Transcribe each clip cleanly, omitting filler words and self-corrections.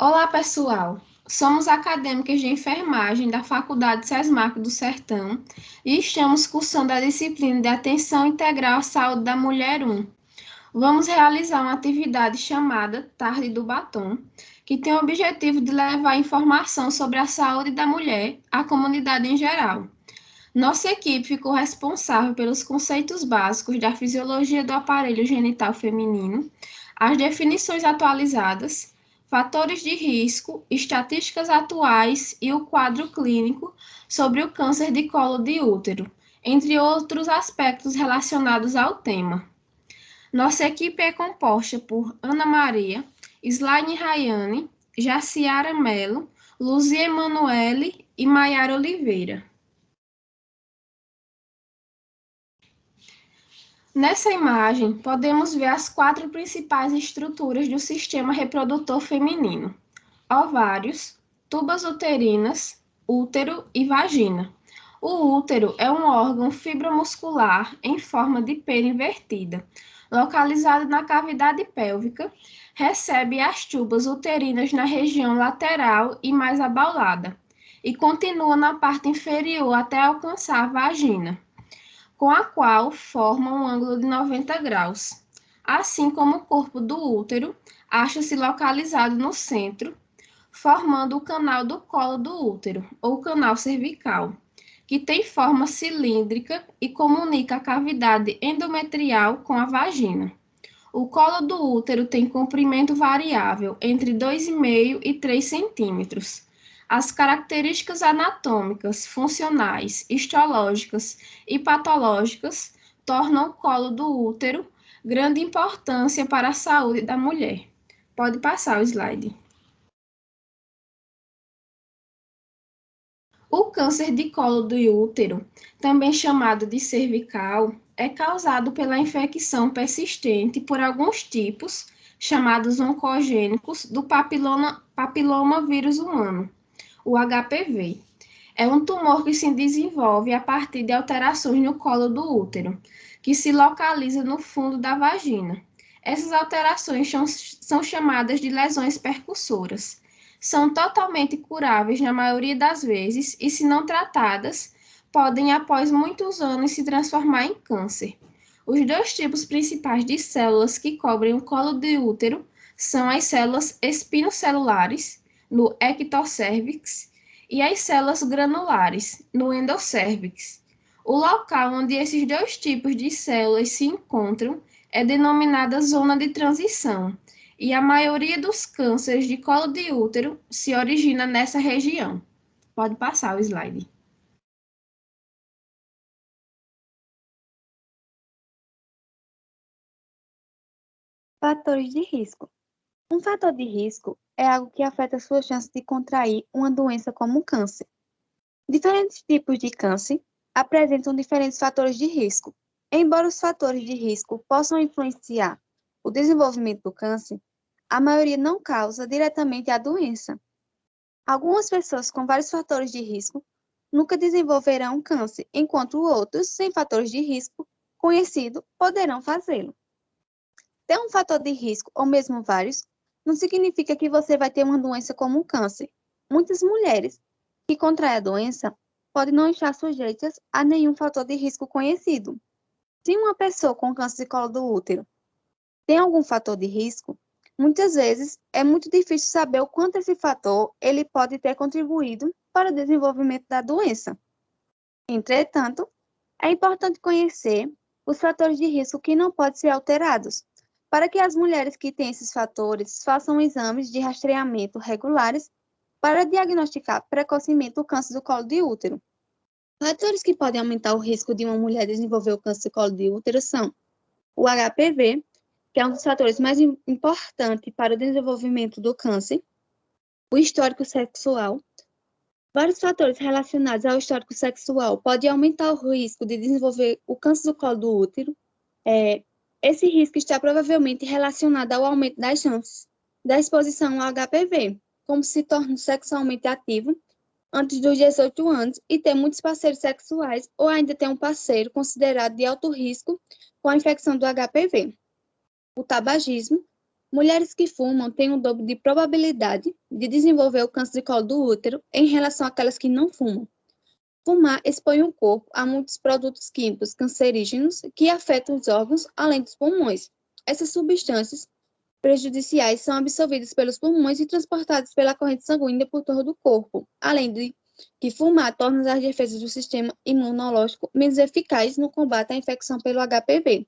Olá, pessoal! Somos acadêmicas de enfermagem da Faculdade SESMAC do Sertão e estamos cursando a disciplina de Atenção Integral à Saúde da Mulher 1. Vamos realizar uma atividade chamada Tarde do Batom, que tem o objetivo de levar informação sobre a saúde da mulher à comunidade em geral. Nossa equipe ficou responsável pelos conceitos básicos da fisiologia do aparelho genital feminino, as definições atualizadas, fatores de risco, estatísticas atuais e o quadro clínico sobre o câncer de colo de útero, entre outros aspectos relacionados ao tema. Nossa equipe é composta por Ana Maria, Slaine Rayane, Jaciara Melo, Luzia Emanuele e Maiara Oliveira. Nessa imagem, podemos ver as 4 principais estruturas do sistema reprodutor feminino: ovários, tubas uterinas, útero e vagina. O útero é um órgão fibromuscular em forma de pera invertida, localizado na cavidade pélvica, recebe as tubas uterinas na região lateral e mais abaulada, e continua na parte inferior até alcançar a vagina, com a qual forma um ângulo de 90 graus. Assim como o corpo do útero, acha-se localizado no centro, formando o canal do colo do útero, ou canal cervical, que tem forma cilíndrica e comunica a cavidade endometrial com a vagina. O colo do útero tem comprimento variável entre 2,5 e 3 centímetros. As características anatômicas, funcionais, histológicas e patológicas tornam o colo do útero grande importância para a saúde da mulher. Pode passar o slide. O câncer de colo do útero, também chamado de cervical, é causado pela infecção persistente por alguns tipos, chamados oncogênicos, do papiloma vírus humano, o HPV. É um tumor que se desenvolve a partir de alterações no colo do útero, que se localiza no fundo da vagina. Essas alterações são chamadas de lesões percussoras. São totalmente curáveis na maioria das vezes e, se não tratadas, podem, após muitos anos, se transformar em câncer. Os 2 tipos principais de células que cobrem o colo do útero são as células espinocelulares, no ectocervix, e as células granulares, no endocérvix. O local onde esses 2 tipos de células se encontram é denominada zona de transição, e a maioria dos cânceres de colo de útero se origina nessa região. Pode passar o slide. Fatores de risco. Um fator de risco é algo que afeta a sua chance de contrair uma doença como o câncer. Diferentes tipos de câncer apresentam diferentes fatores de risco. Embora os fatores de risco possam influenciar o desenvolvimento do câncer, a maioria não causa diretamente a doença. Algumas pessoas com vários fatores de risco nunca desenvolverão câncer, enquanto outros, sem fatores de risco conhecido, poderão fazê-lo. Ter um fator de risco, ou mesmo vários, não significa que você vai ter uma doença como o câncer. Muitas mulheres que contraem a doença podem não estar sujeitas a nenhum fator de risco conhecido. Se uma pessoa com câncer de colo do útero tem algum fator de risco, muitas vezes é muito difícil saber o quanto esse fator ele pode ter contribuído para o desenvolvimento da doença. Entretanto, é importante conhecer os fatores de risco que não podem ser alterados, para que as mulheres que têm esses fatores façam exames de rastreamento regulares para diagnosticar precocemente o câncer do colo de útero. Fatores que podem aumentar o risco de uma mulher desenvolver o câncer do colo de útero são o HPV, que é um dos fatores mais importantes para o desenvolvimento do câncer, o histórico sexual. Vários fatores relacionados ao histórico sexual podem aumentar o risco de desenvolver o câncer do colo do útero. Esse risco está provavelmente relacionado ao aumento das chances da exposição ao HPV, como se torna sexualmente ativo antes dos 18 anos e ter muitos parceiros sexuais ou ainda ter um parceiro considerado de alto risco com a infecção do HPV. O tabagismo, Mulheres que fumam têm o dobro de probabilidade de desenvolver o câncer de colo do útero em relação àquelas que não fumam. Fumar expõe o corpo a muitos produtos químicos cancerígenos que afetam os órgãos, além dos pulmões. Essas substâncias prejudiciais são absorvidas pelos pulmões e transportadas pela corrente sanguínea por todo o corpo, além de que fumar torna as defesas do sistema imunológico menos eficazes no combate à infecção pelo HPV.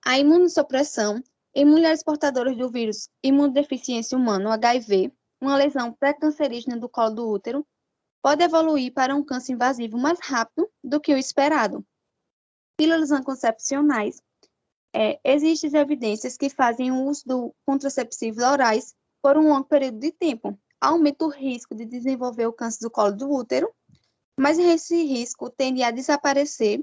A imunossupressão em mulheres portadoras do vírus imunodeficiência humana, HIV, uma lesão pré-cancerígena do colo do útero, pode evoluir para um câncer invasivo mais rápido do que o esperado. Pílulas anticoncepcionais. Existem evidências que fazem o uso do contraceptivos orais por um longo período de tempo. Aumenta o risco de desenvolver o câncer do colo do útero, mas esse risco tende a desaparecer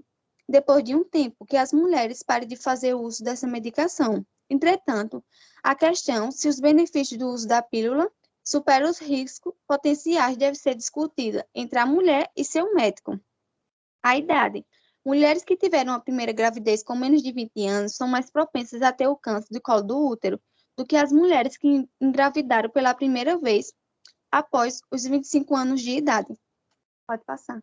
depois de um tempo que as mulheres parem de fazer o uso dessa medicação. Entretanto, a questão se os benefícios do uso da pílula superam os riscos potenciais deve ser discutida entre a mulher e seu médico. A idade. Mulheres que tiveram a primeira gravidez com menos de 20 anos são mais propensas a ter o câncer de colo do útero do que as mulheres que engravidaram pela primeira vez após os 25 anos de idade. Pode passar.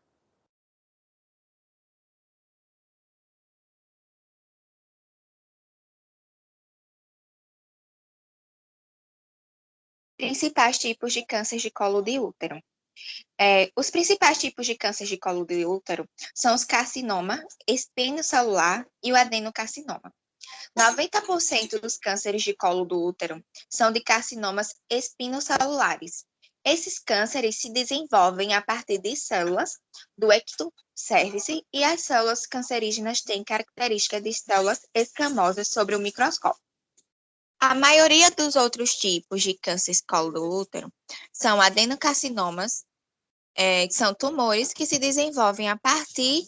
Principais tipos de câncer de colo de útero. Os principais tipos de câncer de colo de útero são os carcinoma, espinocelular e o adenocarcinoma. 90% dos cânceres de colo do útero são de carcinomas espinocelulares. Esses cânceres se desenvolvem a partir de células do ectocervix e as células cancerígenas têm características de células escamosas sobre o microscópio. A maioria dos outros tipos de câncer de colo do útero são adenocarcinomas, são tumores que se desenvolvem a partir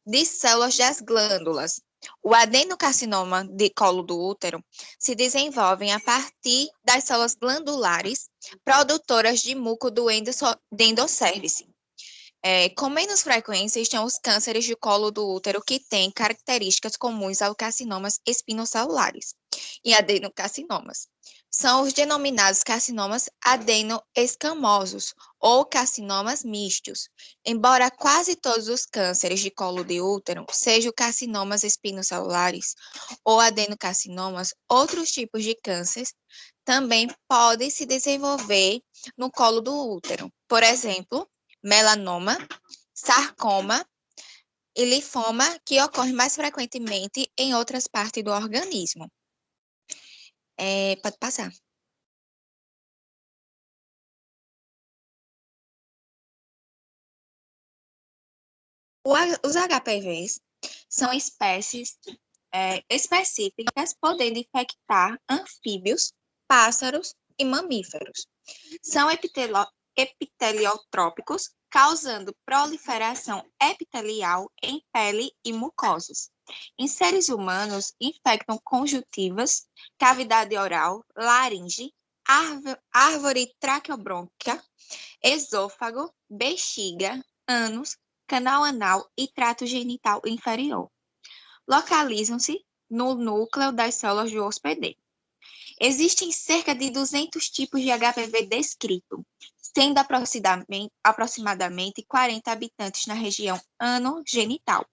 de células das glândulas. O adenocarcinoma de colo do útero se desenvolve a partir das células glandulares produtoras de muco do endocérvix. Com menos frequência estão os cânceres de colo do útero que têm características comuns aos carcinomas espinocelulares e adenocarcinomas. São os denominados carcinomas adenoescamosos ou carcinomas mistos. Embora quase todos os cânceres de colo de útero sejam carcinomas espinocelulares ou adenocarcinomas, outros tipos de cânceres também podem se desenvolver no colo do útero. Por exemplo, melanoma, sarcoma e linfoma, que ocorre mais frequentemente em outras partes do organismo. Pode passar. Os HPVs são espécies específicas podendo infectar anfíbios, pássaros e mamíferos. São epiteliotrópicos, causando proliferação epitelial em pele e mucosas. Em seres humanos, infectam conjuntivas, cavidade oral, laringe, árvore traqueobrônquica, esôfago, bexiga, ânus, canal anal e trato genital inferior. Localizam-se no núcleo das células do hospedeiro. Existem cerca de 200 tipos de HPV descritos, sendo aproximadamente 40 habitantes na região anogenital.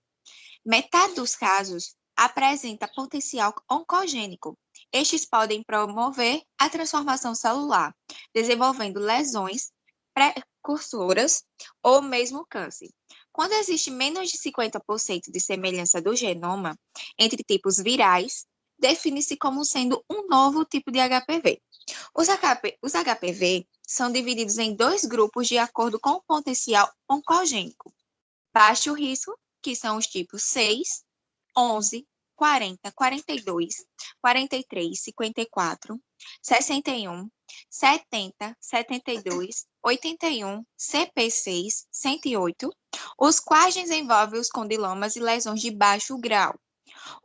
Metade dos casos apresenta potencial oncogênico. Estes podem promover a transformação celular, desenvolvendo lesões precursoras ou mesmo câncer. Quando existe menos de 50% de semelhança do genoma entre tipos virais, define-se como sendo um novo tipo de HPV. Os HPV são divididos em dois grupos de acordo com o potencial oncogênico. Baixo risco, que são os tipos 6, 11, 40, 42, 43, 54, 61, 70, 72, 81, CP6, 108, os quais desenvolvem os condilomas e lesões de baixo grau.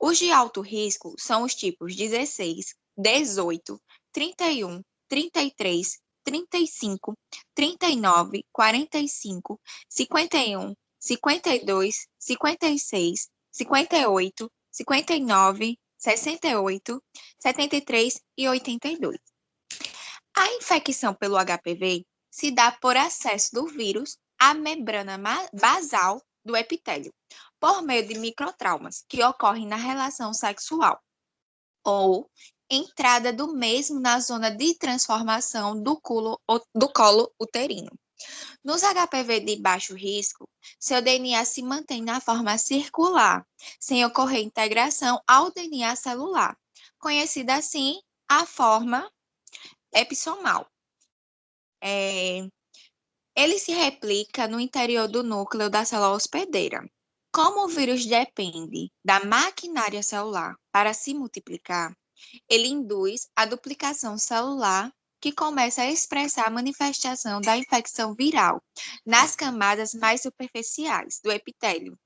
Os de alto risco são os tipos 16, 18, 31, 33, 35, 39, 45, 51, 52, 56, 58, 59, 68, 73 e 82. A infecção pelo HPV se dá por acesso do vírus à membrana basal do epitélio, por meio de microtraumas que ocorrem na relação sexual, ou entrada do mesmo na zona de transformação do colo uterino. Nos HPV de baixo risco, seu DNA se mantém na forma circular, sem ocorrer integração ao DNA celular, conhecida assim a forma epissomal. Ele se replica no interior do núcleo da célula hospedeira. Como o vírus depende da maquinária celular para se multiplicar, ele induz a duplicação celular, que começa a expressar a manifestação da infecção viral nas camadas mais superficiais do epitélio,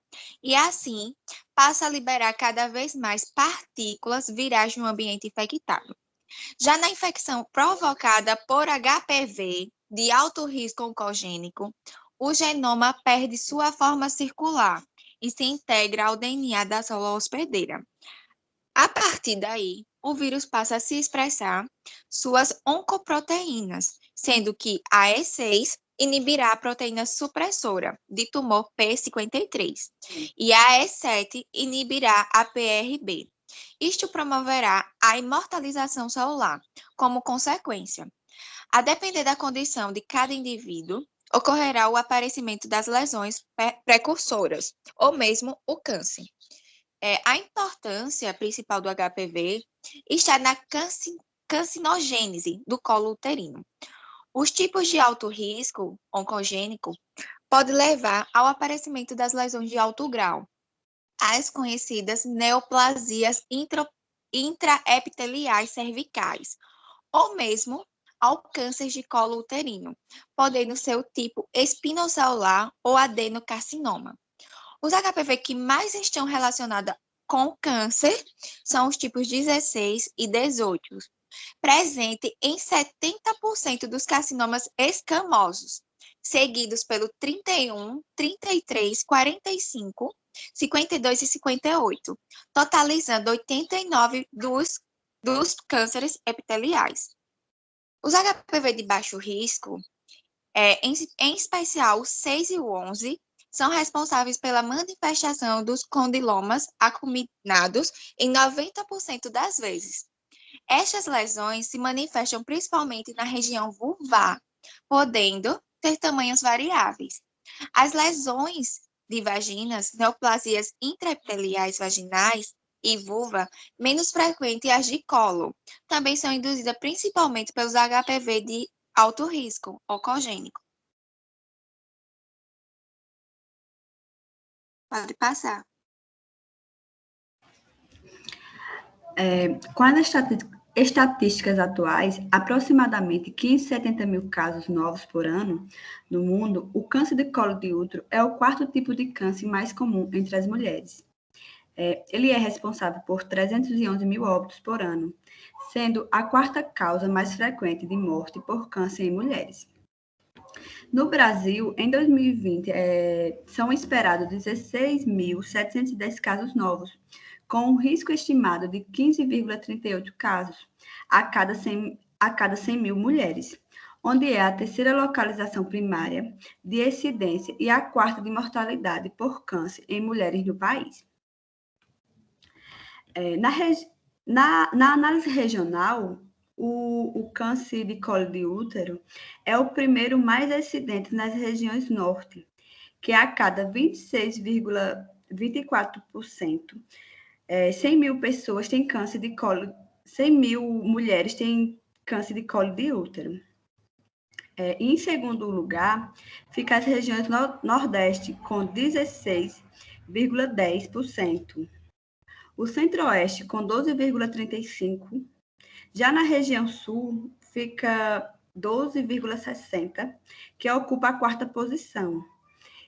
e assim passa a liberar cada vez mais partículas virais no ambiente infectado. Já na infecção provocada por HPV de alto risco oncogênico, o genoma perde sua forma circular e se integra ao DNA da célula hospedeira. A partir daí, o vírus passa a se expressar suas oncoproteínas, sendo que a E6 inibirá a proteína supressora de tumor P53 e a E7 inibirá a PRB. Isto promoverá a imortalização celular. Como consequência, a depender da condição de cada indivíduo, ocorrerá o aparecimento das lesões precursoras, ou mesmo o câncer. A importância principal do HPV está na carcinogênese do colo uterino. Os tipos de alto risco oncogênico podem levar ao aparecimento das lesões de alto grau, as conhecidas neoplasias intraepiteliais cervicais, ou mesmo ao câncer de colo uterino, podendo ser o tipo espinocelular ou adenocarcinoma. Os HPV que mais estão relacionados com câncer são os tipos 16 e 18, presente em 70% dos carcinomas escamosos, seguidos pelo 31, 33, 45, 52 e 58, totalizando 89 dos cânceres epiteliais. Os HPV de baixo risco, em especial o 6 e o 11, são responsáveis pela manifestação dos condilomas acuminados em 90% das vezes. Estas lesões se manifestam principalmente na região vulvar, podendo ter tamanhos variáveis. As lesões de vaginas, neoplasias intraepiteliais vaginais e vulva, menos frequentes as de colo, também são induzidas principalmente pelos HPV de alto risco oncogênico. Pode passar. Com as estatísticas atuais, aproximadamente 570 mil casos novos por ano no mundo, o câncer de colo de útero é o quarto tipo de câncer mais comum entre as mulheres. Ele é responsável por 311 mil óbitos por ano, sendo a quarta causa mais frequente de morte por câncer em mulheres. No Brasil, em 2020, são esperados 16.710 casos novos, com um risco estimado de 15,38 casos a cada 100 mil mulheres, onde é a terceira localização primária de incidência e a quarta de mortalidade por câncer em mulheres no país. Na análise regional, o câncer de colo de útero é o primeiro mais incidente nas regiões norte, que a cada 26,24%, 100 mil pessoas têm câncer de colo, 100 mil mulheres têm câncer de colo de útero. Em segundo lugar, fica as regiões nordeste, com 16,10%. O centro-oeste, com 12,35%. Já na região sul, fica 12,60%, que ocupa a quarta posição.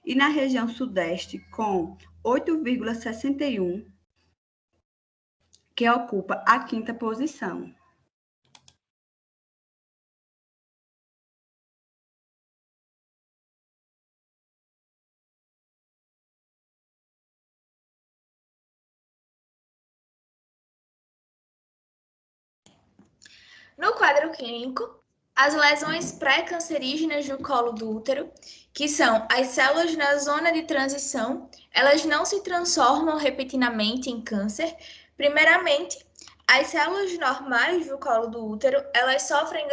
E na região sudeste, com 8,61%, que ocupa a quinta posição. No quadro clínico, as lesões pré-cancerígenas do colo do útero, que são as células na zona de transição, elas não se transformam repentinamente em câncer. Primeiramente, as células normais do colo do útero, elas sofrem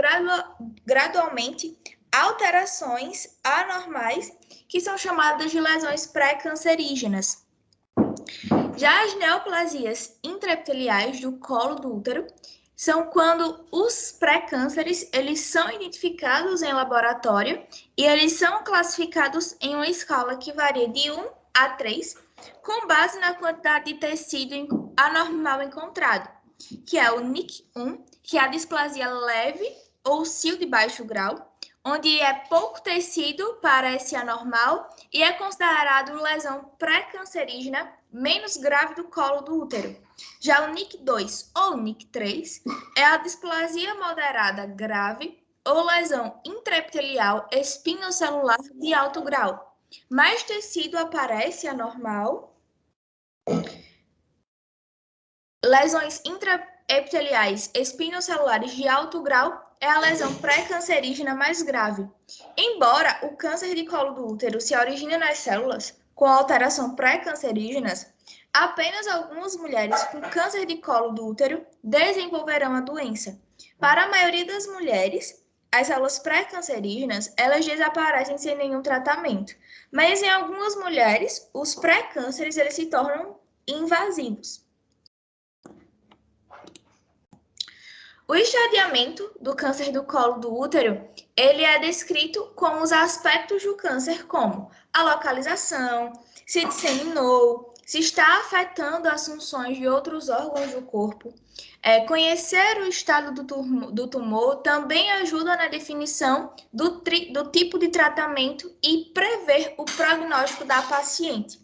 gradualmente alterações anormais, que são chamadas de lesões pré-cancerígenas. Já as neoplasias intraepiteliais do colo do útero são quando os pré-cânceres eles são identificados em laboratório e eles são classificados em uma escala que varia de 1 a 3, com base na quantidade de tecido anormal encontrado, que é o NIC1, que é a displasia leve ou cio de baixo grau, onde é pouco tecido para esse anormal e é considerado lesão pré-cancerígena menos grave do colo do útero. Já o NIC2 ou NIC3 é a displasia moderada grave ou lesão intraepitelial espinocelular de alto grau. Mais tecido aparece anormal. Lesões intraepiteliais espinocelulares de alto grau é a lesão pré-cancerígena mais grave. Embora o câncer de colo do útero se origine nas células com alteração pré-cancerígenas, apenas algumas mulheres com câncer de colo do útero desenvolverão a doença. Para a maioria das mulheres, as células pré-cancerígenas, elas desaparecem sem nenhum tratamento. Mas em algumas mulheres, os pré-cânceres eles se tornam invasivos. O estadiamento do câncer do colo do útero, ele é descrito com os aspectos do câncer como a localização, se disseminou, se está afetando as funções de outros órgãos do corpo. Conhecer o estado do tumor também ajuda na definição do tipo de tratamento e prever o prognóstico da paciente.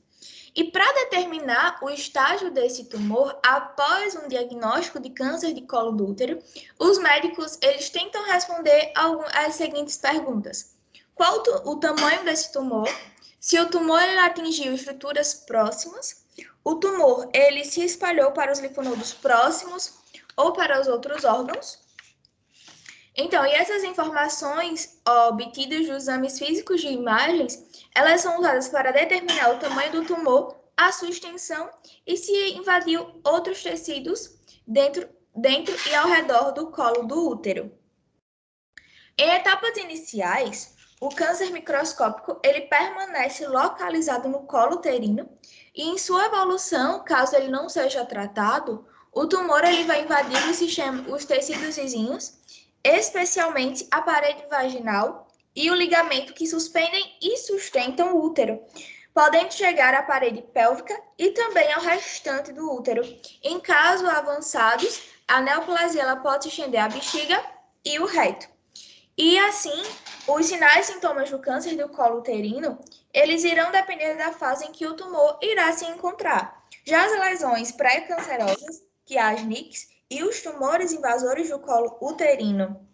E para determinar o estágio desse tumor após um diagnóstico de câncer de colo do útero, os médicos eles tentam responder as seguintes perguntas: qual o tamanho desse tumor? Se o tumor ele atingiu estruturas próximas, o tumor ele se espalhou para os linfonodos próximos ou para os outros órgãos. Então, e essas informações obtidas dos exames físicos de imagens, elas são usadas para determinar o tamanho do tumor, a sua extensão e se invadiu outros tecidos dentro e ao redor do colo do útero. Em etapas iniciais, o câncer microscópico ele permanece localizado no colo uterino e em sua evolução, caso ele não seja tratado, o tumor ele vai invadir os tecidos vizinhos, especialmente a parede vaginal e o ligamento que suspendem e sustentam o útero, podendo chegar à parede pélvica e também ao restante do útero. Em casos avançados, a neoplasia ela pode se estender à bexiga e o reto. E assim, os sinais e sintomas do câncer do colo uterino, eles irão depender da fase em que o tumor irá se encontrar. Já as lesões pré-cancerosas, que é as NICs, e os tumores invasores do colo uterino,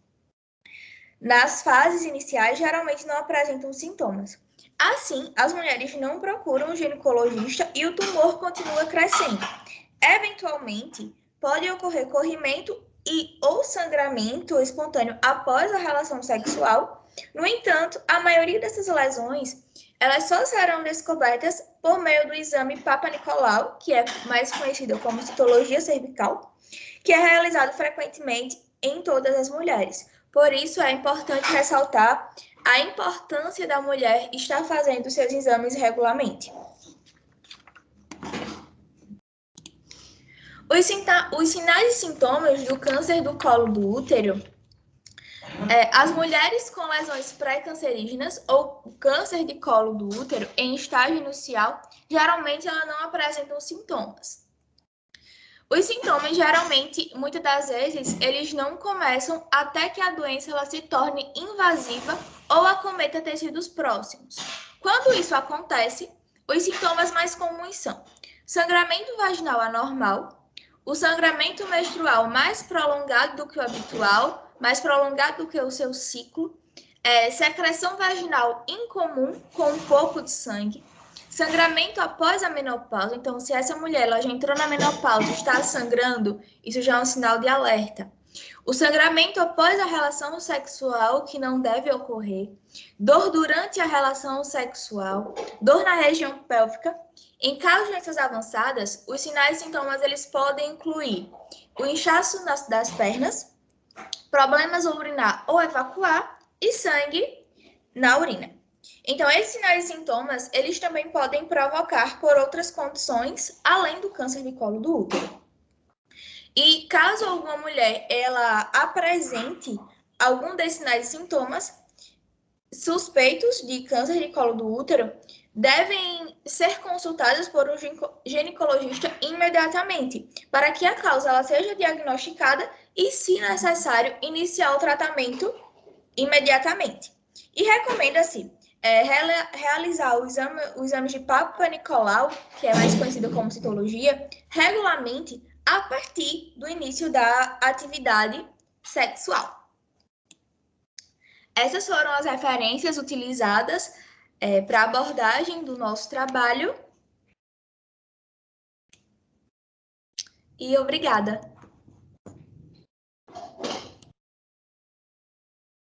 nas fases iniciais, geralmente não apresentam sintomas. Assim, as mulheres não procuram um ginecologista e o tumor continua crescendo. Eventualmente, pode ocorrer corrimento ou sangramento espontâneo após a relação sexual. No entanto, a maioria dessas lesões, elas só serão descobertas por meio do exame Papa Nicolau, que é mais conhecido como citologia cervical, que é realizado frequentemente em todas as mulheres. Por isso, é importante ressaltar a importância da mulher estar fazendo seus exames regularmente. Os sinais e sintomas do câncer do colo do útero, as mulheres com lesões pré-cancerígenas ou câncer de colo do útero em estágio inicial, geralmente elas não apresentam sintomas. Os sintomas, geralmente, muitas das vezes, eles não começam até que a doença ela se torne invasiva ou acometa tecidos próximos. Quando isso acontece, os sintomas mais comuns são sangramento vaginal anormal, o sangramento menstrual mais prolongado do que o habitual, mais prolongado do que o seu ciclo, secreção vaginal incomum com um pouco de sangue, sangramento após a menopausa. Então, se essa mulher ela já entrou na menopausa e está sangrando, isso já é um sinal de alerta. O sangramento após a relação sexual, que não deve ocorrer, dor durante a relação sexual, dor na região pélvica. Em caso de doenças avançadas, os sinais e sintomas eles podem incluir o inchaço das pernas, problemas ao urinar ou evacuar e sangue na urina. Então, esses sinais e sintomas, eles também podem provocar por outras condições, além do câncer de colo do útero. E caso alguma mulher ela apresente algum desses sinais e sintomas suspeitos de câncer de colo do útero, devem ser consultadas por um ginecologista imediatamente, para que a causa ela seja diagnosticada e, se necessário, iniciar o tratamento imediatamente. E recomenda-se realizar o exame de Papa Nicolau, que é mais conhecido como citologia, regularmente a partir do início da atividade sexual. Essas foram as referências utilizadas para abordagem do nosso trabalho. E obrigada.